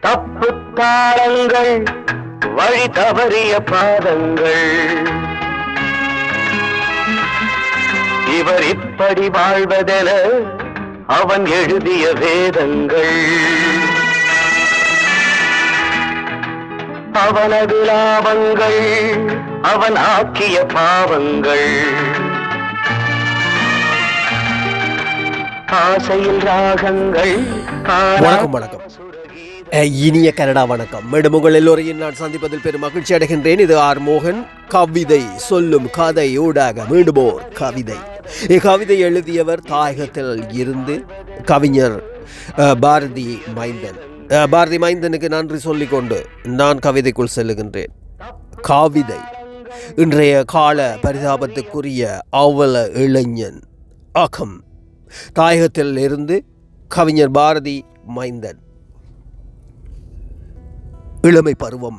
தப்பு தாளங்கள் வழி தவறிய பாதங்கள் இவர் இப்படி வாழ்வதென அவன் எழுதிய வேதங்கள் அவனது லாபங்கள் அவன் ஆக்கிய பாவங்கள் ஆசையில் ராகங்கள். வணக்கம் வணக்கம் இனிய கனடா வணக்கம். மேடம் உங்கள் எல்லோரையும் நான் சந்திப்பதில் பெரும் மகிழ்ச்சி அடைகின்றேன். இது ஆர் மோகன். கவிதை சொல்லும் கதை ஊடாக மீண்டுமோர் கவிதை. இக்கவிதை எழுதியவர் தாயகத்தில் இருந்து கவிஞர் பாரதி மைந்தன். பாரதி மைந்தனுக்கு நன்றி சொல்லிக்கொண்டு நான் கவிதைக்குள் செல்லுகின்றேன். கவிதை இன்றைய கால பரிதாபத்துக்குரிய அவல இளைஞன் அகம். தாயகத்தில் இருந்து கவிஞர் பாரதி மைந்தன். இளமை பருவம்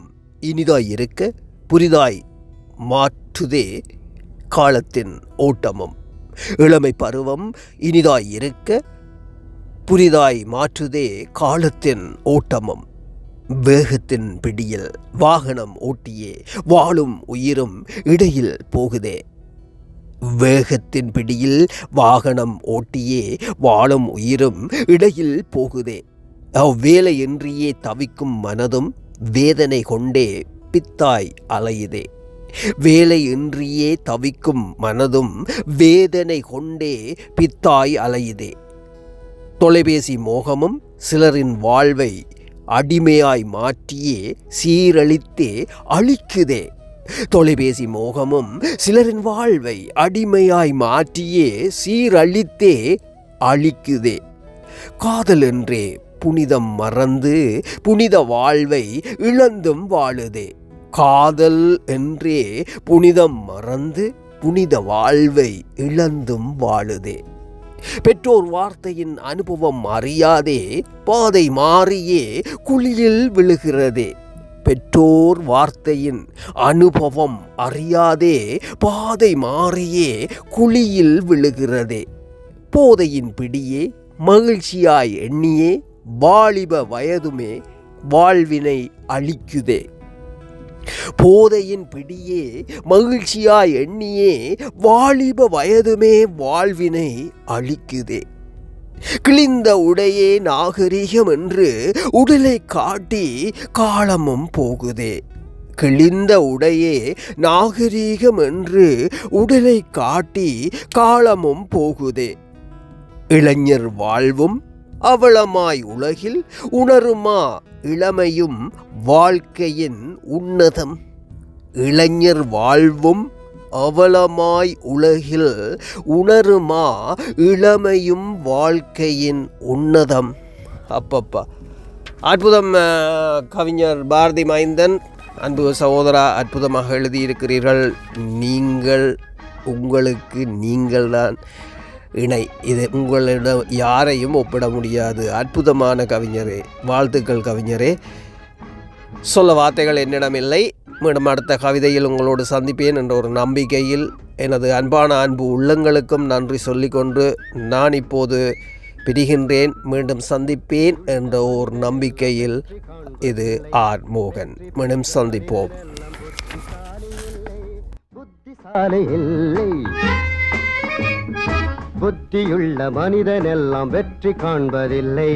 இனிதாய் இருக்க புதிதாய் மாற்றுதே காலத்தின் ஓட்டமும். இளமை பருவம் இனிதாய் இருக்க புதிதாய் மாற்றுதே காலத்தின் ஓட்டமும். வேகத்தின் பிடியில் வாகனம் ஓட்டியே வாழும் உயிரும் இடையில் போகுதே. வேகத்தின் பிடியில் வாகனம் ஓட்டியே வாழும் உயிரும் இடையில் போகுதே. அவ்வேலையின்றியே தவிக்கும் மனதும் வேதனை கொண்டே பித்தாய் அலையுதே. வேலையின்றியே தவிக்கும் மனதும் வேதனை கொண்டே பித்தாய் அலையுதே. தொலைபேசி மோகமும் சிலரின் வாழ்வை அடிமையாய் மாற்றியே சீரழித்தே அழிக்குதே. தொலைபேசி மோகமும் சிலரின் வாழ்வை அடிமையாய் மாற்றியே சீரழித்தே அழிக்குதே. காதல் என்றே புனிதம் மறந்து புனித வாழ்வை இழந்தும் வாழுதே. காதல் என்றே புனிதம் மறந்து புனித வாழ்வை இழந்தும் வாழுதே. பெற்றோர் வார்த்தையின் அனுபவம் அறியாதே பாதை மாறியே குழியில் விழுகிறதே. பெற்றோர் வார்த்தையின் அனுபவம் அறியாதே பாதை மாறியே குழியில் விழுகிறதே. போதையின் பிடியே மகிழ்ச்சியாய் எண்ணியே வாலிப வயதுமே வாழ்வினை அழிக்குதே. போதையின் பிடியே மகிழ்ச்சியாய் எண்ணியே வாலிப வயதுமே வாழ்வினை அழிக்குதே. கிழிந்த உடையே நாகரிகம் என்று உடலை காட்டி காலமும் போகுதே. கிழிந்த உடையே நாகரிகம் என்று உடலை காட்டி காலமும் போகுதே. இளைஞர் வாழ்வும் அவலமாய் உலகில் உணருமா இளமையும் வாழ்க்கையின் உன்னதம். இளைஞர் வாழ்வும் அவலமாய் உலகில் உணருமா இளமையும் வாழ்க்கையின் உன்னதம். அப்பப்பா அற்புதம். கவிஞர் பாரதி மைந்தன், அன்பு சகோதரா, அற்புதமாக எழுதியிருக்கிறீர்கள். நீங்கள் உங்களுக்கு நீங்கள்தான் இணை. இது உங்களிடம் யாரையும் ஒப்பிட முடியாது. அற்புதமான கவிஞரே, வாழ்த்துக்கள் கவிஞரே. சொல்ல வார்த்தைகள் என்னிடம் இல்லை. மீண்டும் அடுத்த கவிதையில் உங்களோடு சந்திப்பேன் என்ற ஒரு நம்பிக்கையில் எனது அன்பான அன்பு உள்ளங்களுக்கும் நன்றி சொல்லிக்கொண்டு நான் இப்போது பிரிகின்றேன். மீண்டும் சந்திப்பேன் என்ற ஒரு நம்பிக்கையில் இது ஆர் மோகன். மீண்டும் சந்திப்போம். புத்தியுள்ள மனிதனெல்லாம் வெற்றி காண்பதில்லை.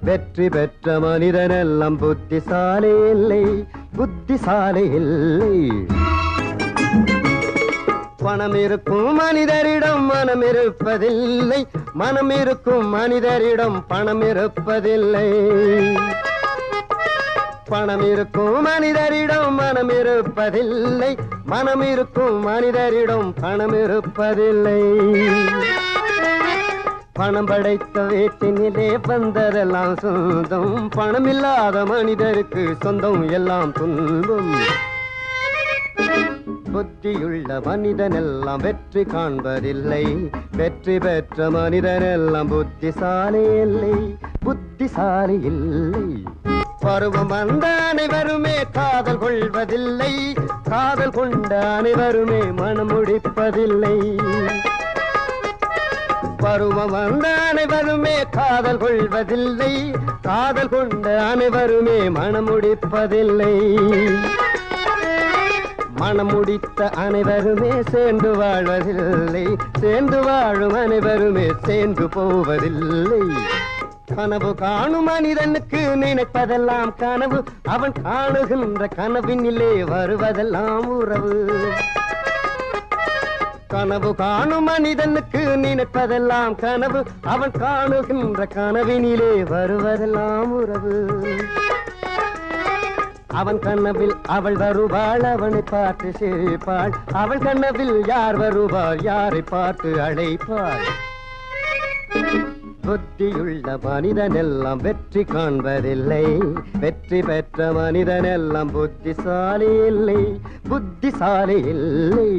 வெற்றி பெற்ற மனிதனெல்லாம் புத்திசாலி இல்லை. புத்திசாலி இல்லை. பணம் இருக்கும் மனிதரிடம் மனம் இருப்பதில்லை. மனம் இருக்கும் மனிதரிடம் பணம் இருப்பதில்லை. பணம் இருக்கும் மனிதரிடம் மனம் இருப்பதில்லை. மனம் இருக்கும் மனிதரிடம் பணம் இருப்பதில்லை. பணம் படைத்த வீட்டினிலே வந்ததெல்லாம் சொந்தம். பணம் இல்லாத மனிதருக்கு சொந்தம் எல்லாம் துன்பம். புத்தியுள்ள மனிதனெல்லாம் வெற்றி காண்பதில்லை. வெற்றி பெற்ற மனிதனெல்லாம் புத்திசாலி இல்லை. புத்திசாலி இல்லை. பருவம் வந்த அனைவருமே காதல் கொள்வதில்லை. காதல் கொண்ட அனைவருமே மனம் முடிப்பதில்லை. பருவம் வந்த அனைவருமே காதல் கொள்வதில்லை, காதல் கொண்ட அனைவருமே மனம் முடிப்பதில்லை. மனம் முடித்த அனைவருமே சேர்ந்து வாழ்வதில்லை, சேர்ந்து வாழும் அனைவருமே சேர்ந்து போவதில்லை. கனவு காணும் மனிதனுக்கு நினைப்பதெல்லாம் கனவு, அவன் காணுகின்ற கனவினிலே வருவதெல்லாம் உறவு. கனவு காணும் மனிதனுக்கு நினைப்பதெல்லாம் கனவு, அவன் காணுகின்ற கனவினிலே வருவதெல்லாம் உறவு. அவன் கனவில் அவள் வருவாள், அவனை பார்த்து சிரிப்பாள். அவள் கனவில் யார் வருவாள், யாரை பார்த்து அழைப்பாள். புத்தியுள்ள மனிதனெல்லாம் வெற்றி காண்பதில்லை, வெற்றி பெற்ற மனிதனெல்லாம் புத்திசாலி இல்லை, புத்திசாலி இல்லை.